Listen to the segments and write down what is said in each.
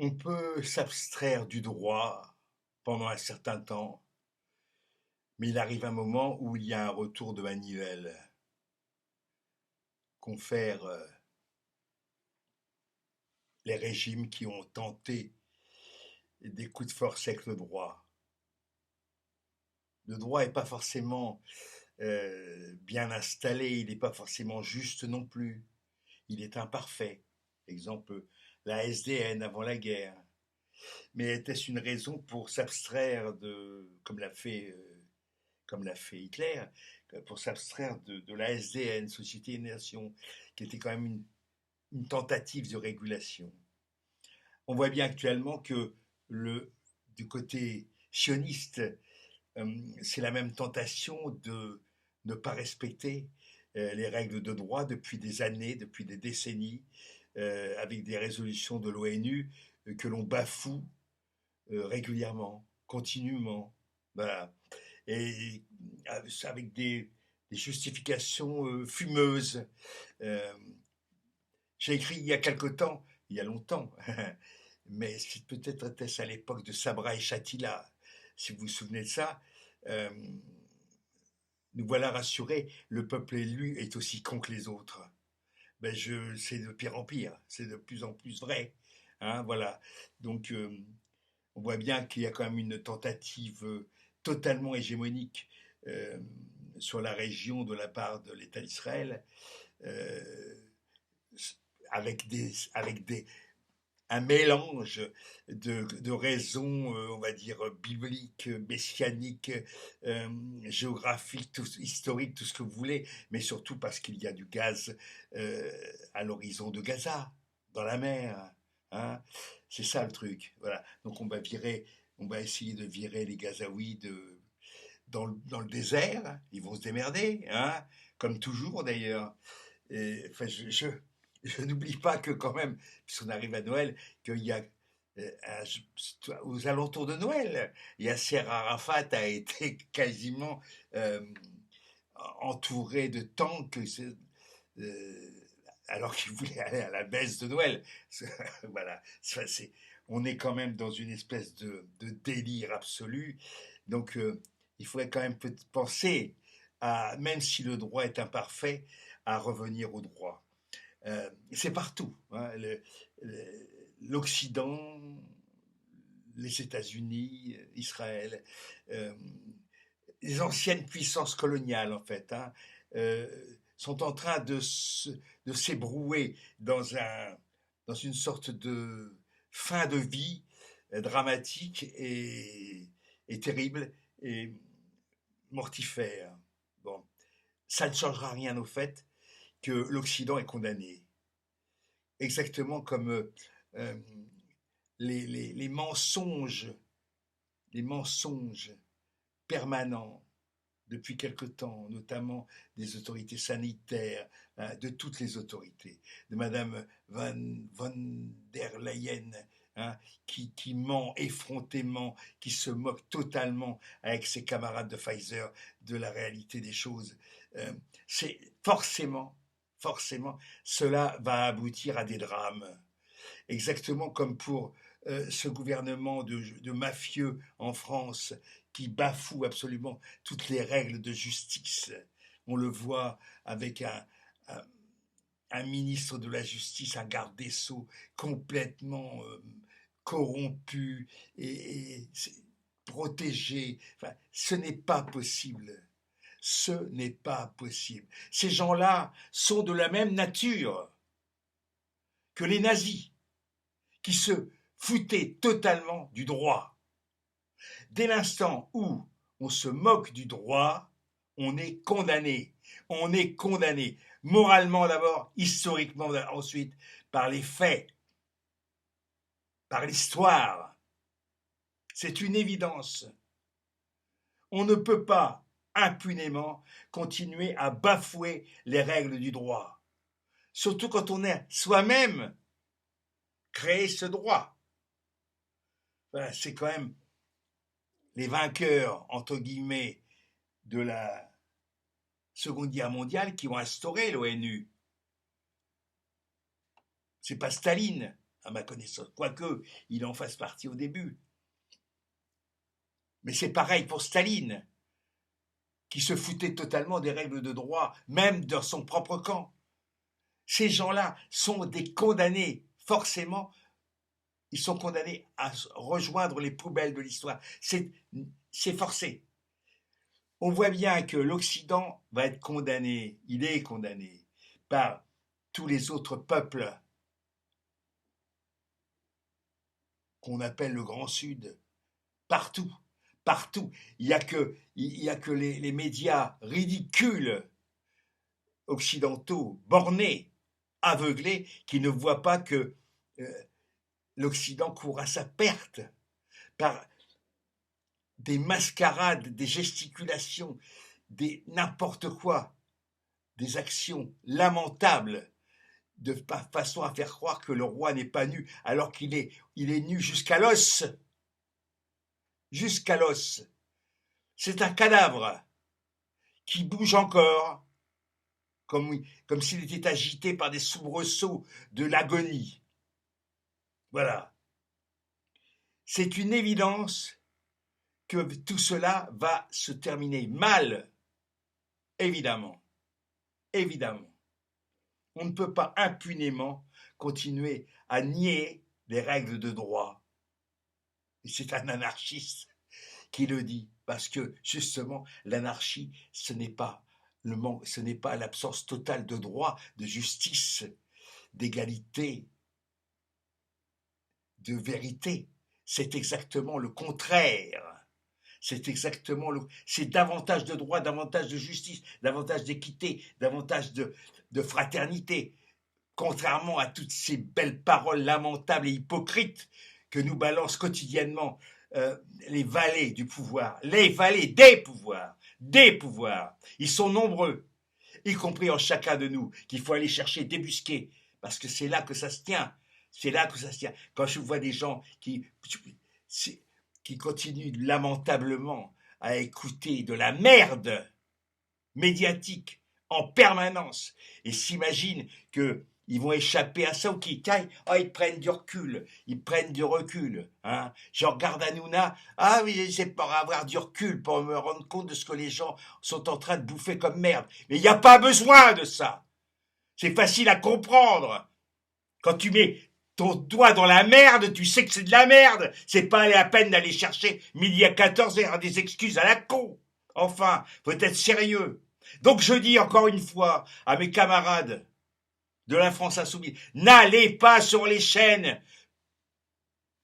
On peut s'abstraire du droit pendant un certain temps, mais il arrive un moment où il y a un retour de manivelle, confère les régimes qui ont tenté des coups de force avec le droit. Le droit n'est pas forcément bien installé, il n'est pas forcément juste non plus, il est imparfait. Exemple, la SDN avant la guerre. Mais était-ce une raison pour s'abstraire de, comme l'a fait Hitler, pour s'abstraire de la SDN, Société des Nations, qui était quand même une tentative de régulation. On voit bien actuellement que du côté sioniste, c'est la même tentation de ne pas respecter les règles de droit depuis des années, depuis des décennies, avec des résolutions de l'ONU que l'on bafoue régulièrement, continuellement. Voilà. Et avec des justifications fumeuses. Euh, j'ai écrit il y a quelque temps, il y a longtemps, mais peut-être était-ce à l'époque de Sabra et Shatila, si vous vous souvenez de ça. euh, Nous voilà rassurés, le peuple élu est aussi con que les autres. Ben c'est de pire en pire, c'est de plus en plus vrai. Hein, voilà. Donc, on voit bien qu'il y a quand même une tentative totalement hégémonique euh, sur la région de la part de l'État d'Israël, euh, avec un mélange de raisons, on va dire, bibliques, messianiques, euh, géographiques, historiques, tout ce que vous voulez, mais surtout parce qu'il y a du gaz euh, à l'horizon de Gaza, dans la mer. Hein. C'est ça le truc. Voilà. Donc on va essayer de virer les Gazaouis dans le désert. Ils vont se démerder, hein, comme toujours d'ailleurs. Et, enfin, je n'oublie pas que quand même, puisqu'on arrive à Noël, qu'il y a aux alentours de Noël, Yasser Arafat a été quasiment euh, entouré de tanks euh, alors qu'il voulait aller à la messe de Noël. Voilà, on est quand même dans une espèce de délire absolu. Donc, il faudrait quand même penser à, même si le droit est imparfait, à revenir au droit. C'est partout. Hein, L'Occident, les États-Unis, Israël, euh, les anciennes puissances coloniales, en fait, hein, euh, sont en train de s'ébrouer dans une sorte de fin de vie dramatique et terrible et mortifère. Bon, ça ne changera rien au fait que l'Occident est condamné. Exactement comme euh, les les mensonges permanents depuis quelque temps, notamment des autorités sanitaires, hein, de toutes les autorités, de Madame von der Leyen, hein, qui ment effrontément, qui se moque totalement avec ses camarades de Pfizer de la réalité des choses. C'est forcément, cela va aboutir à des drames. Exactement comme pour ce gouvernement de mafieux en France qui bafoue absolument toutes les règles de justice. On le voit avec un, un ministre de la Justice, un garde des Sceaux complètement corrompu et protégé. Enfin, ce n'est pas possible. Ce n'est pas possible. Ces gens-là sont de la même nature que les nazis, qui se foutaient totalement du droit. Dès l'instant où on se moque du droit, on est condamné. On est condamné. Moralement d'abord, historiquement ensuite, par les faits, par l'histoire. C'est une évidence. On ne peut pas impunément continuer à bafouer les règles du droit. Surtout quand on a soi-même créé ce droit. Voilà, c'est quand même les vainqueurs, entre guillemets, de la Seconde Guerre mondiale qui ont instauré l'ONU. C'est pas Staline, à ma connaissance, quoique il en fasse partie au début. Mais c'est pareil pour Staline, qui se foutait totalement des règles de droit, même dans son propre camp. Ces gens-là sont des condamnés, forcément, ils sont condamnés à rejoindre les poubelles de l'histoire. C'est forcé. On voit bien que l'Occident va être condamné, il est condamné par tous les autres peuples qu'on appelle le Grand Sud, partout, partout. Il n'y a que les médias ridicules occidentaux, bornés, aveuglés, qui ne voient pas que l'Occident court à sa perte par des mascarades, des gesticulations, des n'importe quoi, des actions lamentables, de façon à faire croire que le roi n'est pas nu, alors qu'il est nu jusqu'à l'os. Jusqu'à l'os. C'est un cadavre qui bouge encore, comme s'il était agité par des soubresauts de l'agonie. Voilà. C'est une évidence que tout cela va se terminer mal, évidemment. Évidemment. On ne peut pas impunément continuer à nier les règles de droit. Et c'est un anarchiste qui le dit, parce que justement, l'anarchie, ce n'est pas l'absence totale de droit, de justice, d'égalité, de vérité. C'est exactement le contraire. C'est davantage de droit, davantage de justice, davantage d'équité, davantage de fraternité, contrairement à toutes ces belles paroles lamentables et hypocrites que nous balancent quotidiennement les valets du pouvoir, les valets des pouvoirs. Ils sont nombreux, y compris en chacun de nous, qu'il faut aller chercher, débusquer, parce que c'est là que ça se tient. C'est là que ça se tient. Quand je vois des gens qui continuent lamentablement à écouter de la merde médiatique en permanence et s'imaginent qu'ils vont échapper à ça ou qu'ils ils prennent du recul, hein. Je regarde Hanouna, oui, c'est pour avoir du recul, pour me rendre compte de ce que les gens sont en train de bouffer comme merde. Mais il n'y a pas besoin de ça. C'est facile à comprendre. Quand tu mets ton doigt dans la merde, tu sais que c'est de la merde. C'est pas la peine d'aller chercher midi à 14 heures des excuses à la con. Enfin, faut être sérieux. Donc je dis encore une fois à mes camarades de la France Insoumise, n'allez pas sur les chaînes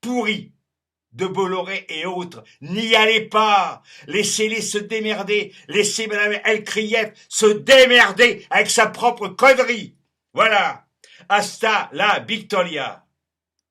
pourries de Bolloré et autres. N'y allez pas. Laissez-les se démerder. Laissez Mme El Krief se démerder avec sa propre connerie. Voilà. Hasta la Victoria.